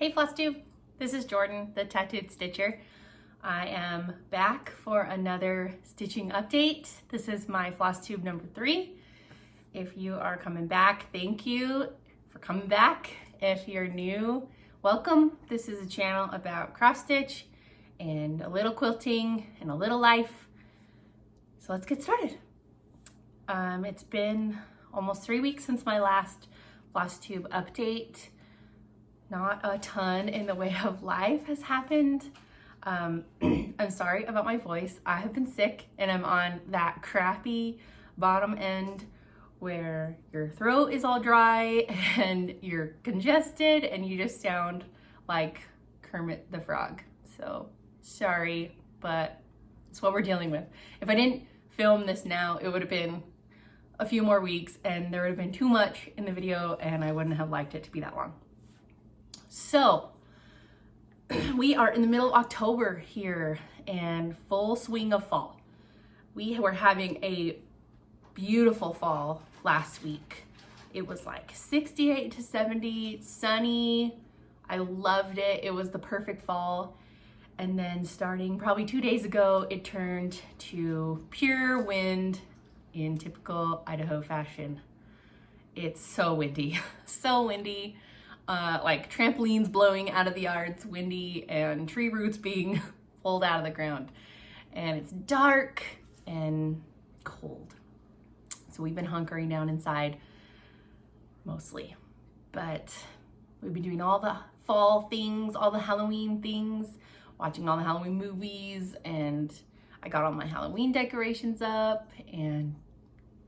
Hey Flosstube, this is Jordan, the Tattooed Stitcher. I am back for another stitching update. This is my Flosstube number 3. If you are coming back, thank you for coming back. If you're new, welcome. This is a channel about cross stitch and a little quilting and a little life. So let's get started. It's been almost 3 weeks since my last Flosstube update. Not a ton in the way of life has happened. I'm sorry about my voice. I have been sick and I'm on that crappy bottom end where your throat is all dry and you're congested and you just sound like Kermit the Frog. So sorry, but it's what we're dealing with. If I didn't film this now, it would have been a few more weeks and there would have been too much in the video and I wouldn't have liked it to be that long. So we are in the middle of October here and full swing of fall. We were having a beautiful fall last week. It was like 68 to 70, sunny. I loved it. It was the perfect fall. And then starting probably 2 days ago, it turned to pure wind in typical Idaho fashion. It's so windy, so windy. Like trampolines blowing out of the yards, windy, and tree roots being pulled out of the ground. And it's dark and cold. So we've been hunkering down inside mostly. But we've been doing all the fall things, all the Halloween things, watching all the Halloween movies, and I got all my Halloween decorations up, and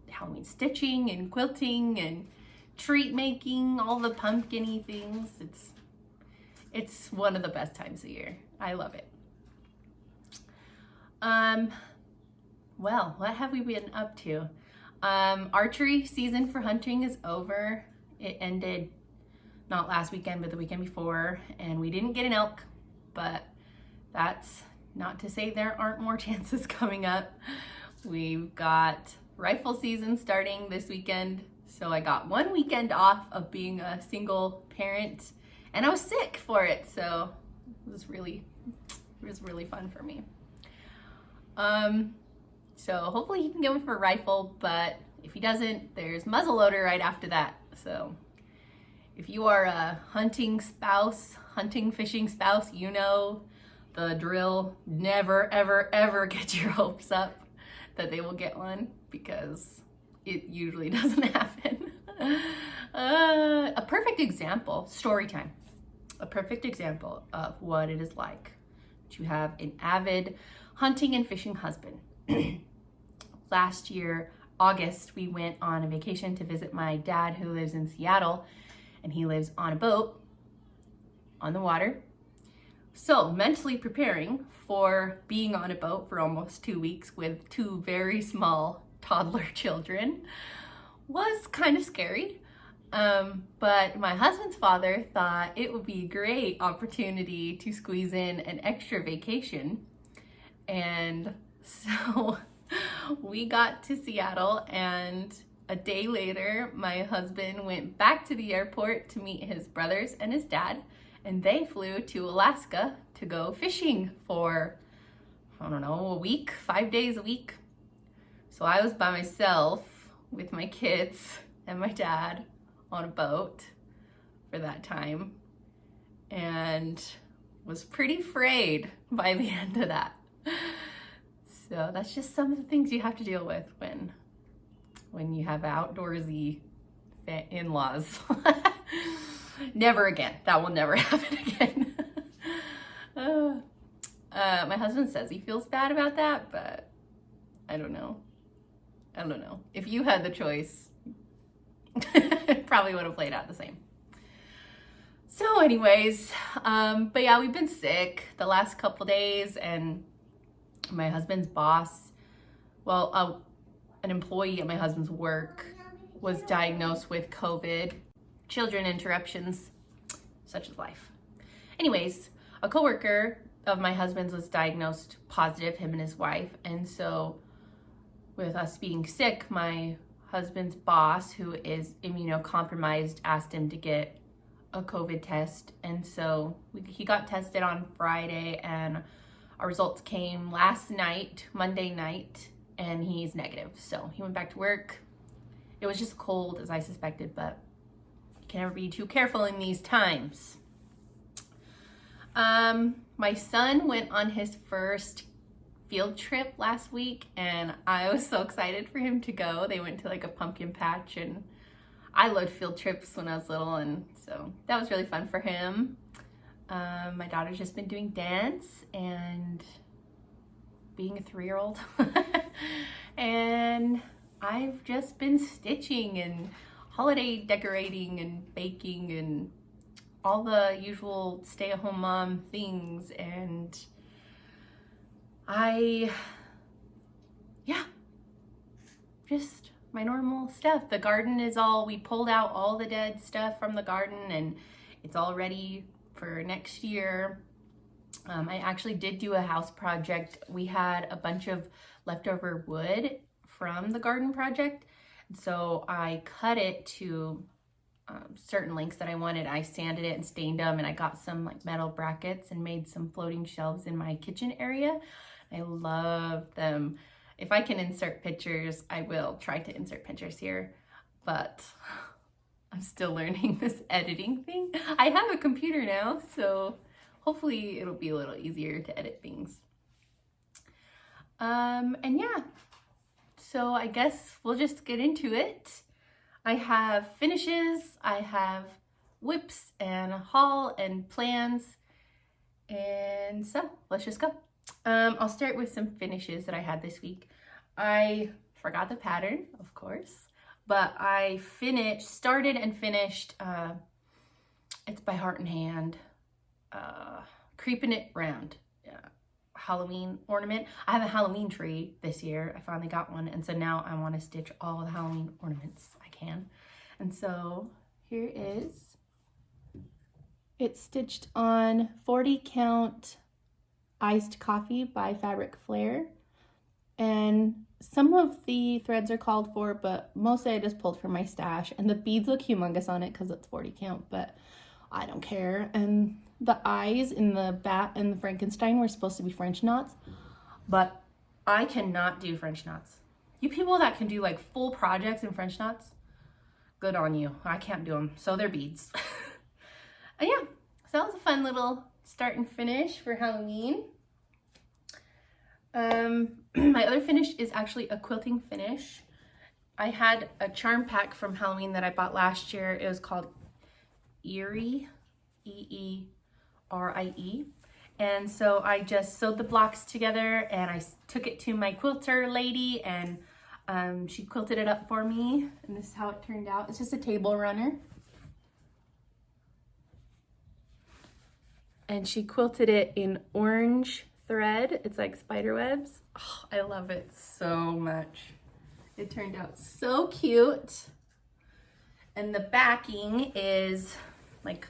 Halloween stitching and quilting and treat making, all the pumpkin-y things. It's one of the best times of year. I love it. Well, what have we been up to? Archery season for hunting is over. It ended not last weekend, but the weekend before, and we didn't get an elk, but that's not to say there aren't more chances coming up. We've got rifle season starting this weekend. So I got 1 weekend off of being a single parent and I was sick for it. So it was really fun for me. So hopefully he can go for a rifle, but if he doesn't, there's muzzleloader right after that. So if you are a hunting fishing spouse, you know the drill. Never, ever, ever get your hopes up that they will get one, because it usually doesn't happen. A perfect example, story time. A perfect example of what it is like to have an avid hunting and fishing husband. Last year, August, we went on a vacation to visit my dad who lives in Seattle, and he lives on a boat on the water. So mentally preparing for being on a boat for almost 2 weeks with 2 very small toddler children was kind of scary. But my husband's father thought it would be a great opportunity to squeeze in an extra vacation. And so we got to Seattle, and a day later, my husband went back to the airport to meet his brothers and his dad, and they flew to Alaska to go fishing for, I don't know, a week, 5 days a week. So I was by myself with my kids and my dad on a boat for that time, and was pretty frayed by the end of that. So that's just some of the things you have to deal with when you have outdoorsy in-laws. Never again. That will never happen again. My husband says he feels bad about that, but I don't know. If you had the choice, it probably would have played out the same. So anyways, but yeah, we've been sick the last couple days, and my husband's boss, well, an employee at my husband's work was diagnosed with COVID. Children interruptions, such as life. Anyways, a coworker of my husband's was diagnosed positive, him and his wife, and so with us being sick, my husband's boss, who is immunocompromised, asked him to get a COVID test, and so he got tested on Friday, and our results came last night, Monday night, and he's negative. So he went back to work. It was just a cold, as I suspected, but you can never be too careful in these times. My son went on his first field trip last week, and I was so excited for him to go. They went to like a pumpkin patch, and I loved field trips when I was little, and so that was really fun for him. My daughter's just been doing dance and being a 3-year-old. And I've just been stitching and holiday decorating and baking and all the usual stay-at-home mom things, and just my normal stuff. The garden is we pulled out all the dead stuff from the garden, and it's all ready for next year. I actually did do a house project. We had a bunch of leftover wood from the garden project, and so I cut it to certain lengths that I wanted. I sanded it and stained them, and I got some like metal brackets and made some floating shelves in my kitchen area. I love them. If I can insert pictures, I will try to insert pictures here, but I'm still learning this editing thing. I have a computer now, so hopefully it'll be a little easier to edit things. And yeah, so I guess we'll just get into it. I have finishes, I have WIPs and a haul and plans, and so let's just go. I'll start with some finishes that I had this week. I forgot the pattern, of course, but I started and finished, it's by Heart and Hand, Creeping It Round, Halloween ornament. I have a Halloween tree this year. I finally got one, and so now I want to stitch all the Halloween ornaments I can. And so here is, it's stitched on 40 count iced coffee by Fabric Flair, and some of the threads are called for, but mostly I just pulled from my stash, and the beads look humongous on it because it's 40 count, but I don't care. And the eyes in the bat and the Frankenstein were supposed to be French knots, but I cannot do French knots. You people that can do like full projects in French knots, good on you. I can't do them, so they're beads. And yeah, so that was a fun little start and finish for Halloween. My other finish is actually a quilting finish. I had a charm pack from Halloween that I bought last year. It was called Eerie, E-E-R-I-E. And so I just sewed the blocks together, and I took it to my quilter lady, and she quilted it up for me. And this is how it turned out. It's just a table runner. And she quilted it in orange thread. It's like spider webs. Oh, I love it so much. It turned out so cute. And the backing is like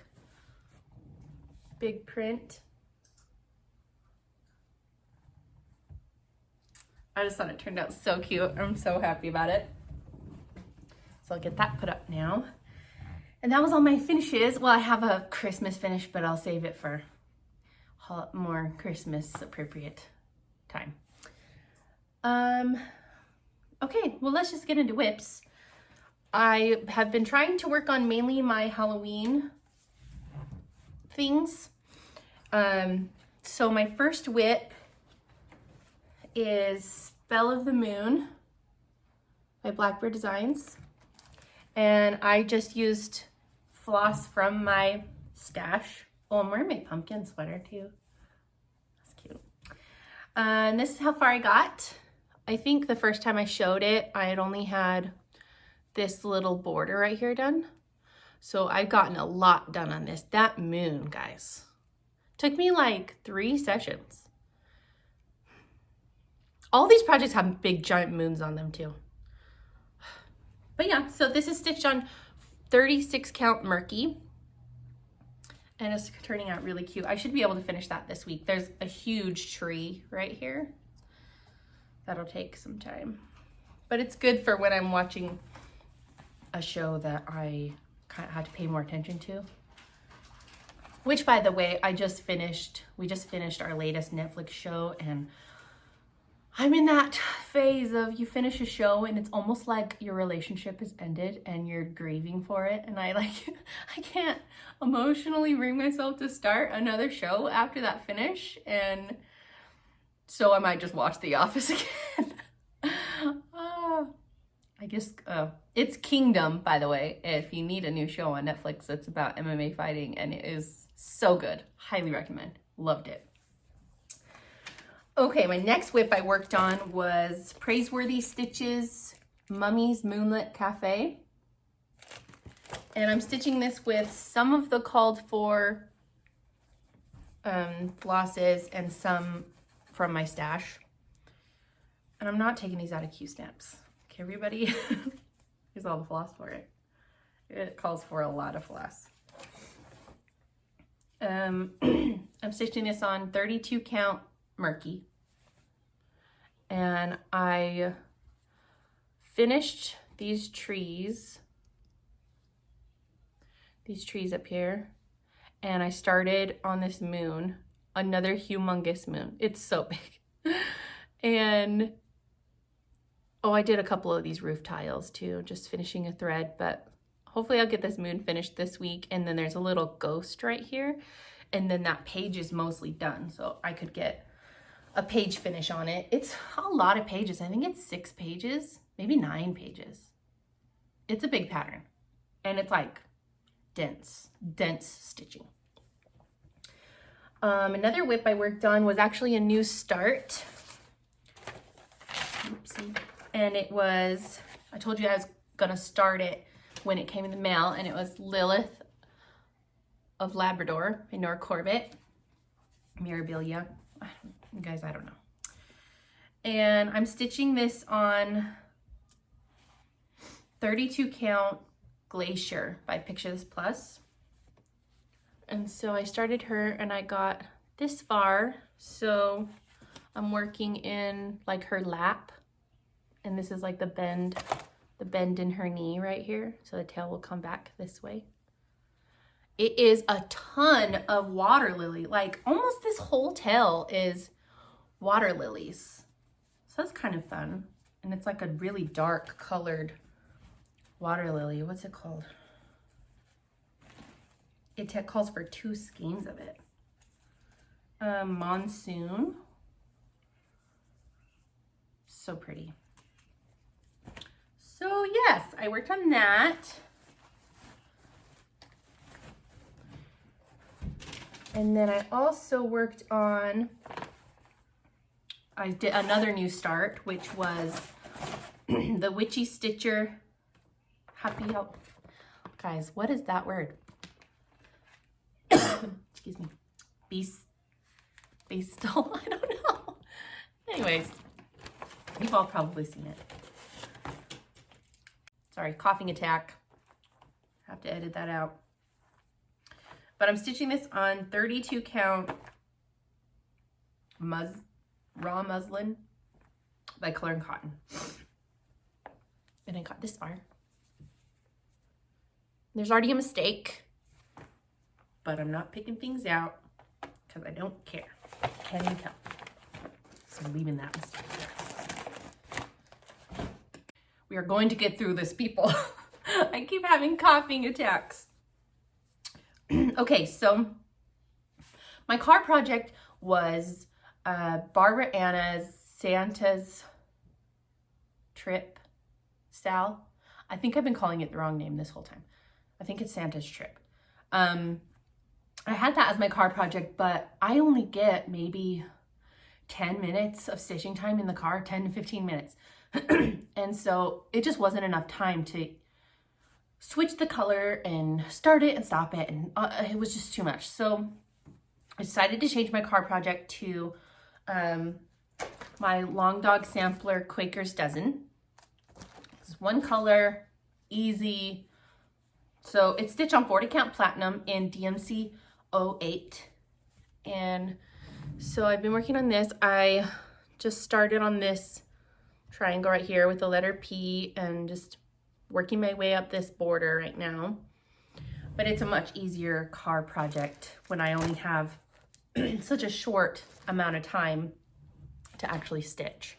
big print. I just thought it turned out so cute. I'm so happy about it. So I'll get that put up now. And that was all my finishes. Well, I have a Christmas finish, but I'll save it for more Christmas appropriate time. Okay, well, let's just get into WIPs. I have been trying to work on mainly my Halloween things. So my first WIP is Spell of the Moon by Blackbird Designs. And I just used floss from my stash. Oh, I'm wearing my pumpkin sweater too. That's cute. And this is how far I got. I think the first time I showed it, I had only had this little border right here done. So I've gotten a lot done on this. That moon, guys, took me like 3 sessions. All these projects have big giant moons on them too. But yeah, so this is stitched on 36 count Murky, and it's turning out really cute. I should be able to finish that this week. There's a huge tree right here. That'll take some time, but it's good for when I'm watching a show that I kind of have to pay more attention to. which by the way, we just finished our latest Netflix show, and I'm in that phase of you finish a show and it's almost like your relationship has ended and you're grieving for it. And I can't emotionally bring myself to start another show after that finish. And so I might just watch The Office again. I guess it's Kingdom, by the way. If you need a new show on Netflix, it's about MMA fighting and it is so good. Highly recommend. Loved it. Okay, my next WIP I worked on was Praiseworthy Stitches Mummy's Moonlit Cafe. And I'm stitching this with some of the called for flosses and some from my stash. And I'm not taking these out of Q-Snaps. Okay, everybody? Here's all the floss for it. It calls for a lot of floss. I'm stitching this on 32 count Murky. And I finished these trees up here. And I started on this moon, another humongous moon. It's so big. And oh, I did a couple of these roof tiles too, just finishing a thread, but hopefully I'll get this moon finished this week. And then there's a little ghost right here. And then that page is mostly done. So I could get a page finish on it. It's a lot of pages. I think it's 6 pages, maybe 9 pages. It's a big pattern. And it's like dense stitching. Another WIP I worked on was actually a new start. Oopsie. And it was, I told you I was gonna start it when it came in the mail, and it was Lilith of Labrador by Nora Corbett, Mirabilia. Guys, I don't know. And I'm stitching this on 32 count Glacier by Picture This Plus. And so I started her and I got this far. So I'm working in like her lap. And this is like the bend in her knee right here. So the tail will come back this way. It is a ton of water lily. Like almost this whole tail is water lilies. So that's kind of fun. And it's like a really dark colored water lily. What's it called? It calls for 2 skeins of it. Monsoon. So pretty. So yes, I worked on that. And then I also worked on, I did another new start, which was the Witchy Stitcher Happy Help. Guys, what is that word? Excuse me. Beastal? I don't know. Anyways, you've all probably seen it. Sorry, coughing attack. Have to edit that out. But I'm stitching this on 32 count raw muslin by Color and Cotton. And I got this far. There's already a mistake, but I'm not picking things out because I don't care. Can you tell? So I'm leaving that mistake there. We are going to get through this, people. I keep having coughing attacks. Okay, so my card project was Barbara Anna's Santa's Trip Sal. I think I've been calling it the wrong name this whole time. I think it's Santa's Trip. I had that as my card project, but I only get maybe 10 minutes of stitching time in the car, 10 to 15 minutes. And so it just wasn't enough time to switch the color and start it and stop it, and it was just too much. So I decided to change my card project to my Long Dog Sampler Quaker's Dozen. It's one color, easy. So it's stitched on 40 count platinum in DMC 08. And so I've been working on this. I just started on this triangle right here with the letter P and just working my way up this border right now. but it's a much easier car project when I only have such a short amount of time to actually stitch.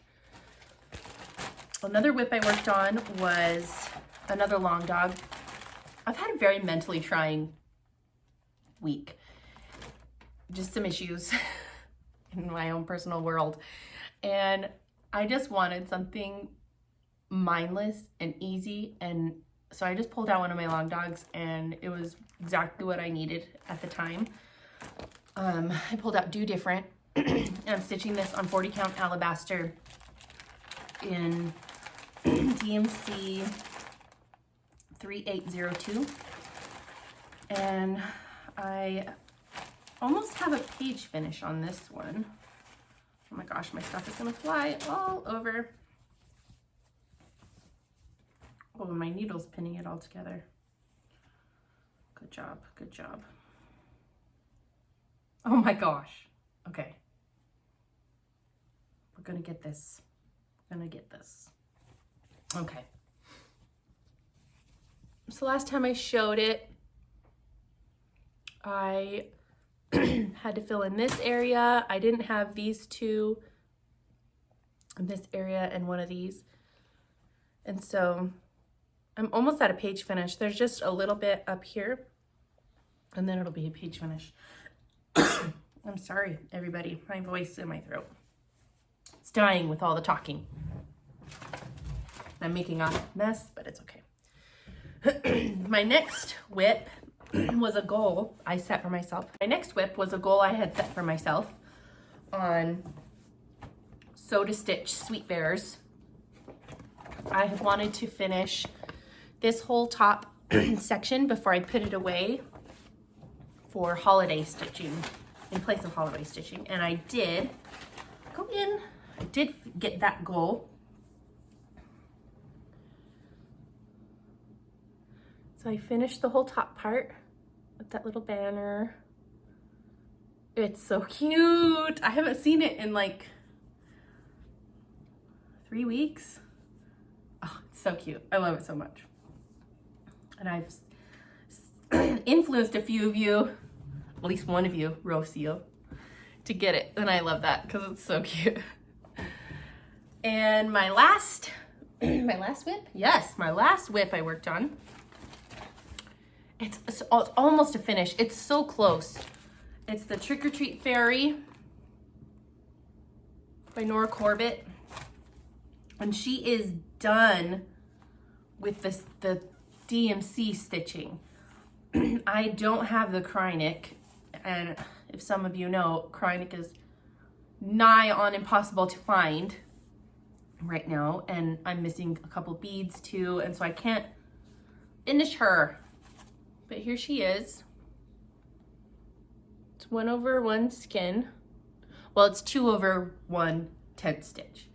Another WIP I worked on was another long dog. I've had a very mentally trying week. Just some issues in my own personal world. And I just wanted something mindless and easy, and so I just pulled out one of my long dogs, and it was exactly what I needed at the time. I pulled out Do Different, and I'm stitching this on 40 count alabaster in DMC 3802, and I almost have a page finish on this one. Oh my gosh, my stuff is gonna fly all over. Oh, my needle's pinning it all together. Good job, good job. Oh my gosh. Okay. We're gonna get this. We're gonna get this. Okay. So last time I showed it, I had to fill in this area. I didn't have these two in this area and one of these. And so I'm almost at a page finish. There's just a little bit up here, and then it'll be a page finish. I'm sorry, everybody. My voice in my throat. It's dying with all the talking. I'm making a mess, but it's okay. My next WIP was a goal I set for myself. My next WIP was a goal I had set for myself on Sew to Stitch Sweet Bears. I wanted to finish this whole top section before I put it away for holiday stitching, in place of holiday stitching. And I did go in, I did get that goal. So I finished the whole top part with that little banner. It's so cute. I haven't seen it in like 3 weeks. Oh, it's so cute. I love it so much. And I've influenced a few of you, at least one of you, Rocio, to get it. And I love that because it's so cute. And my last WIP? Yes, my last WIP I worked on. It's almost a finish. It's so close. It's the Trick or Treat Fairy by Nora Corbett. And she is done with the DMC stitching. I don't have the Krynic, and if some of you know, Krynic is nigh on impossible to find right now, and I'm missing a couple beads too, and so I can't finish her. But here she is. It's 1/1 skin. Well, it's 2/1 10th stitch.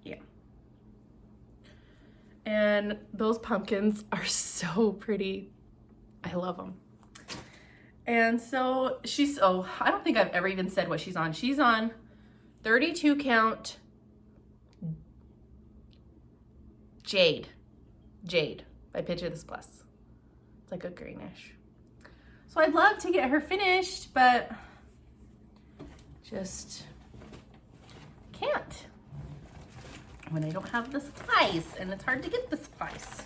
Yeah. And those pumpkins are so pretty. I love them. And so she's, oh, I don't think I've ever even said what she's on. She's on 32 count Jade by Picture This Plus. It's like a greenish. So I'd love to get her finished, but just can't when I don't have the supplies, and it's hard to get the supplies.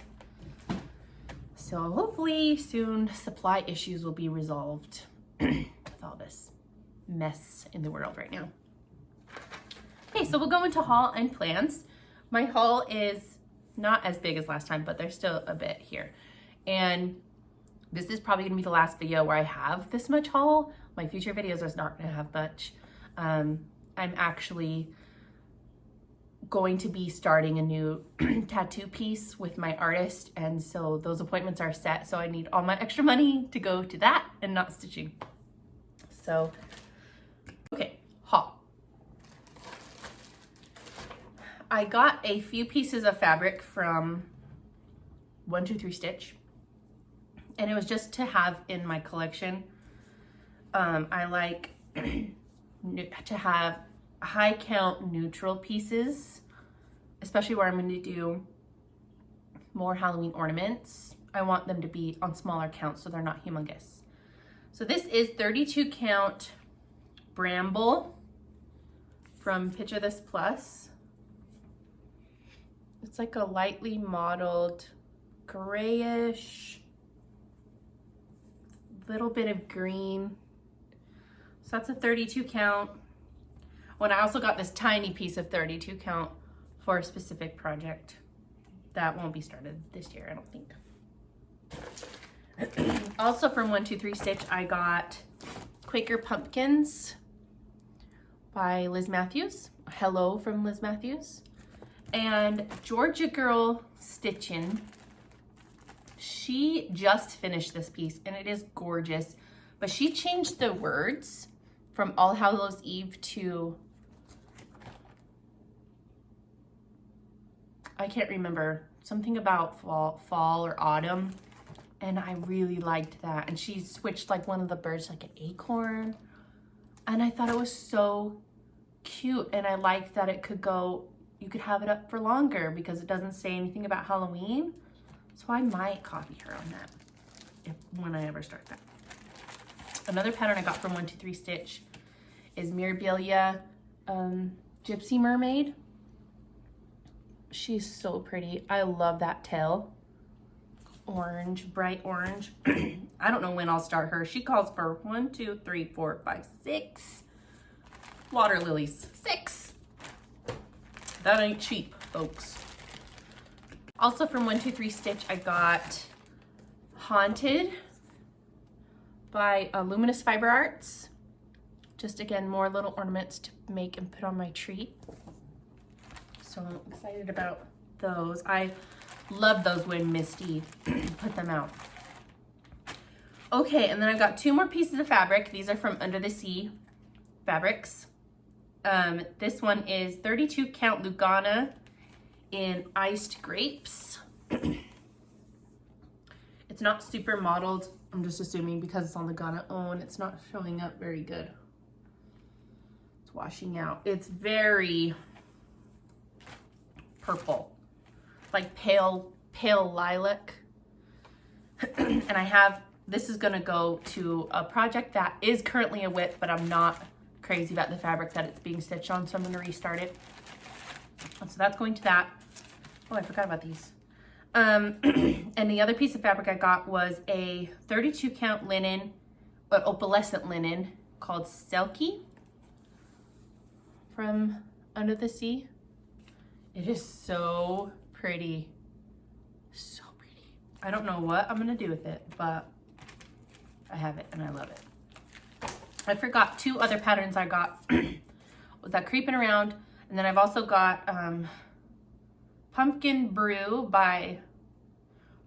So hopefully soon supply issues will be resolved with all this mess in the world right now. Okay, so we'll go into haul and plans. My haul is not as big as last time, but there's still a bit here. And this is probably gonna be the last video where I have this much haul. My future videos are not gonna have much. I'm actually going to be starting a new tattoo piece with my artist, and so those appointments are set, so I need all my extra money to go to that and not stitching. So, okay, haul. I got a few pieces of fabric from 1-2-3 Stitch, and it was just to have in my collection. I like to have high count neutral pieces, especially where I'm going to do more Halloween ornaments. I want them to be on smaller counts so they're not humongous. So this is 32 count Bramble from W.I.P.S. It's like a lightly mottled grayish, little bit of green. So that's a 32 count. When I also got this tiny piece of 32 count for a specific project that won't be started this year, I don't think. Also from 123 Stitch, I got Quaker Pumpkins by Liz Matthews. Hello from Liz Matthews. And Georgia Girl Stitchin'. She just finished this piece and it is gorgeous, but she changed the words from All Hallows Eve to, I can't remember, something about fall or autumn. And I really liked that. And she switched like one of the birds, like an acorn. And I thought it was so cute. And I liked that it could go, you could have it up for longer because it doesn't say anything about Halloween. So I might copy her on that when I ever start that. Another pattern I got from 123 Stitch is Mirabilia Gypsy Mermaid. She's so pretty. I love that tail. Orange, bright orange. I don't know when I'll start her. She calls for 1, 2, 3, 4, 5, 6 water lilies. 6. That ain't cheap, folks. Also from 123 Stitch, I got Haunted by Luminous Fiber Arts. Just again, more little ornaments to make and put on my tree. So I'm excited about those. I love those when Misty put them out. Okay, and then I've got 2 more pieces of fabric. These are from Under the Sea Fabrics. This one is 32 count Lugana in Iced Grapes. It's not super mottled. I'm just assuming because it's on Lugana own, it's not showing up very good. It's washing out. It's very purple, like pale lilac. And I have, this is gonna go to a project that is currently a WIP, but I'm not crazy about the fabric that it's being stitched on, so I'm gonna restart it. So that's going to that. Oh, I forgot about these. And the other piece of fabric I got was a 32 count linen, but opalescent linen called Selkie from Under the Sea. It is so pretty. So pretty. I don't know what I'm gonna do with it, but I have it and I love it. I forgot 2 other patterns I got. Was that Creeping Around, and then I've also got Pumpkin Brew by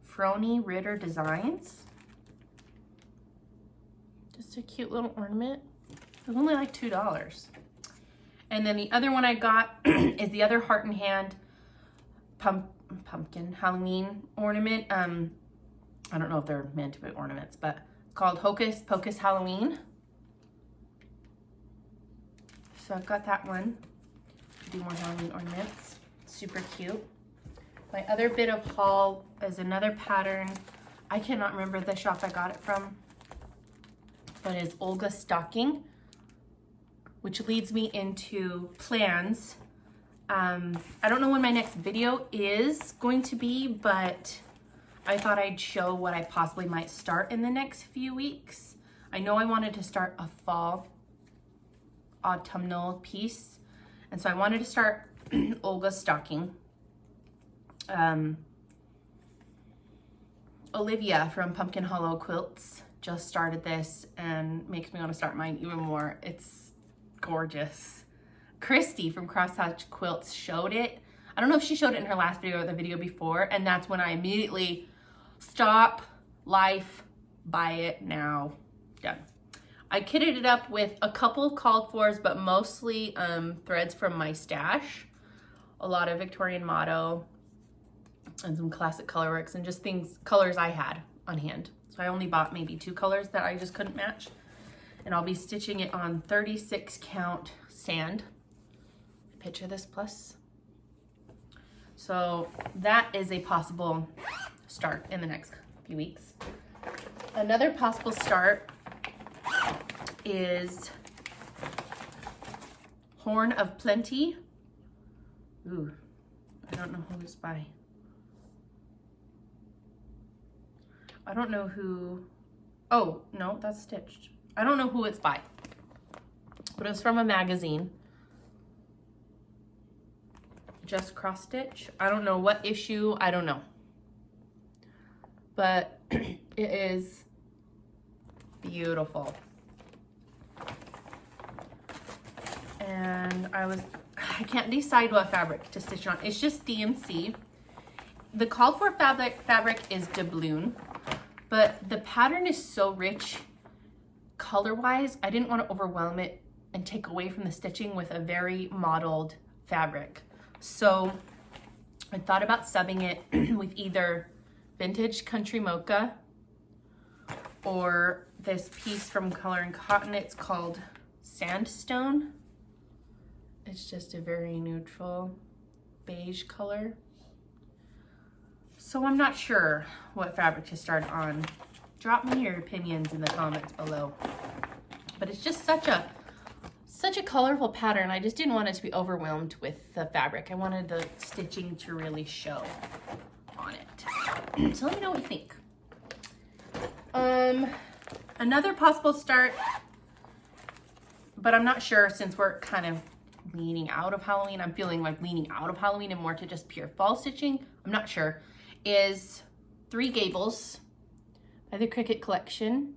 Froni Ritter Designs. Just a cute little ornament. It was only like $2. And then the other one I got is the other Heart and Hand pumpkin Halloween ornament. I don't know if they're meant to be ornaments, but it's called Hocus Pocus Halloween. So I've got that one to do more Halloween ornaments. Super cute. My other bit of haul is another pattern. I cannot remember the shop I got it from, but it's Olga Stocking, which leads me into plans. I don't know when my next video is going to be, but I thought I'd show what I possibly might start in the next few weeks. I know I wanted to start a fall autumnal piece, and so I wanted to start Olga Stocking. Olivia from Pumpkin Hollow Quilts just started this and makes me want to start mine even more. It's gorgeous. Christy from Crosshatch Quilts showed it. I don't know if she showed it in her last video or the video before, and that's when I immediately stop, life, buy it now, done. I kitted it up with a couple called fors, but mostly threads from my stash. A lot of Victorian Motto and some classic colorworks and just colors I had on hand. So I only bought maybe 2 colors that I just couldn't match. And I'll be stitching it on 36 count sand. Picture this plus. So that is a possible start in the next few weeks. Another possible start is Horn of Plenty. Ooh, I don't know who it's by. I don't know who, oh, no, that's stitched. I don't know who it's by, but it was from a magazine. Just cross stitch. I don't know what issue, I don't know. But it is beautiful. And I can't decide what fabric to stitch on. It's just DMC. The called for fabric is doubloon, but the pattern is so rich color-wise, I didn't want to overwhelm it and take away from the stitching with a very mottled fabric. So I thought about subbing it with either Vintage Country Mocha or this piece from Color and Cotton. It's called Sandstone. It's just a very neutral beige color. So I'm not sure what fabric to start on. Drop me your opinions in the comments below. But it's just such a colorful pattern. I just didn't want it to be overwhelmed with the fabric. I wanted the stitching to really show on it. So let me know what you think. Another possible start, but I'm not sure since we're kind of leaning out of Halloween. I'm feeling like leaning out of Halloween and more to just pure fall stitching. I'm not sure. Is Three Gables by the Cricut Collection.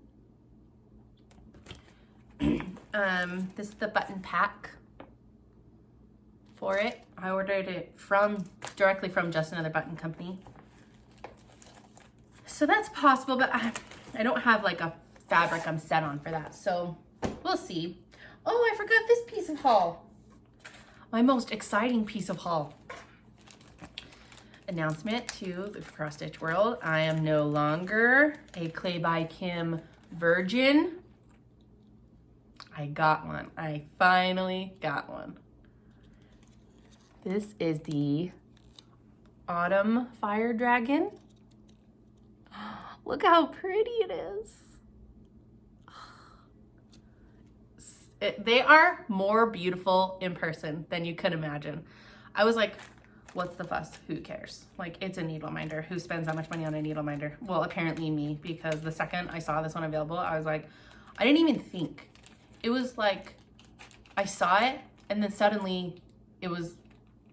This is the button pack for it. I ordered it directly from Just Another Button Company. So that's possible, but I don't have like a fabric I'm set on for that. So we'll see. Oh, I forgot this piece of haul. My most exciting piece of haul. Announcement to the cross stitch world. I am no longer a Clay by Kim virgin. I got one. I finally got one. This is the Autumn Fire Dragon. Look how pretty it is. They are more beautiful in person than you could imagine. I was like, what's the fuss? Who cares? Like, it's a needle minder. Who spends that much money on a needle minder? Well, apparently me, because the second I saw this one available, I was like, I didn't even think. It was like, I saw it and then suddenly it was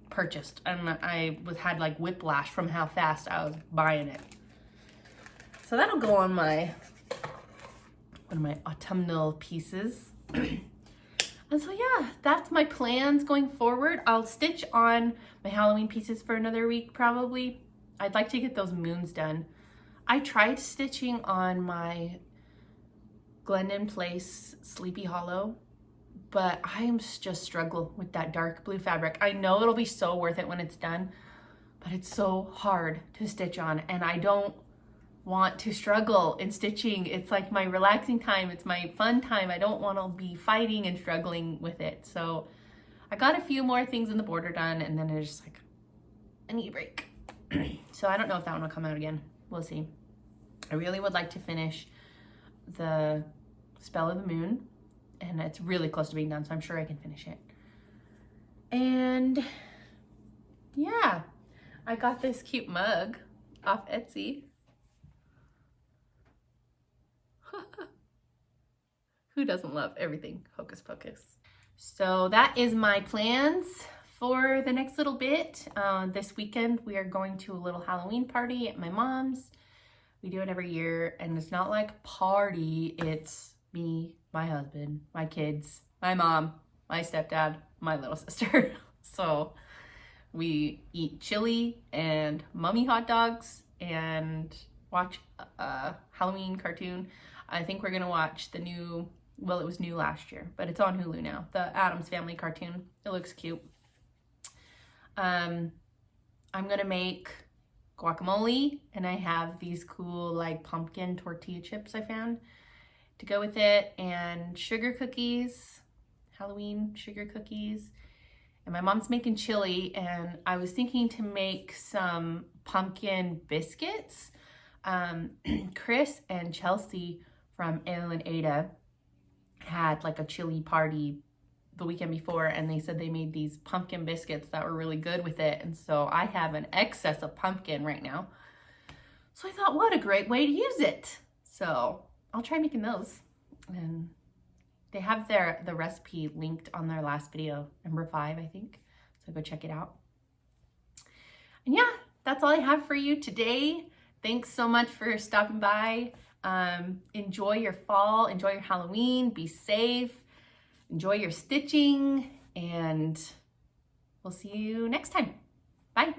purchased and I had like whiplash from how fast I was buying it. So that'll go on one of my autumnal pieces. And so yeah, that's my plans going forward. I'll stitch on my Halloween pieces for another week probably. I'd like to get those moons done. I tried stitching on my Glendon Place Sleepy Hollow, but I'm just struggling with that dark blue fabric. I know it'll be so worth it when it's done, but it's so hard to stitch on and I don't want to struggle in stitching. It's like my relaxing time. It's my fun time. I don't want to be fighting and struggling with it. So I got a few more things in the border done and then it's just like, I need a break. So I don't know if that one will come out again. We'll see. I really would like to finish the Spell of the Moon and it's really close to being done, so I'm sure I can finish it. And yeah, I got this cute mug off Etsy. Who doesn't love everything Hocus Pocus? So that is my plans for the next little bit. This weekend we are going to a little Halloween party at my mom's. We do it every year and it's not like party, it's me, my husband, my kids, my mom, my stepdad, my little sister. So we eat chili and mummy hot dogs and watch a Halloween cartoon. I think we're gonna watch the new, well, it was new last year, but it's on Hulu now, the Addams Family cartoon. It looks cute. I'm gonna make guacamole and I have these cool like pumpkin tortilla chips I found to go with it and sugar cookies, Halloween sugar cookies. And my mom's making chili and I was thinking to make some pumpkin biscuits, Chris and Chelsea from Ale and Ada had like a chili party the weekend before, and they said they made these pumpkin biscuits that were really good with it. And so I have an excess of pumpkin right now. So I thought, what a great way to use it. So I'll try making those. And they have the recipe linked on their last video, number 5, I think. So go check it out. And yeah, that's all I have for you today. Thanks so much for stopping by. Enjoy your fall, enjoy your Halloween, be safe, enjoy your stitching, and we'll see you next time. Bye.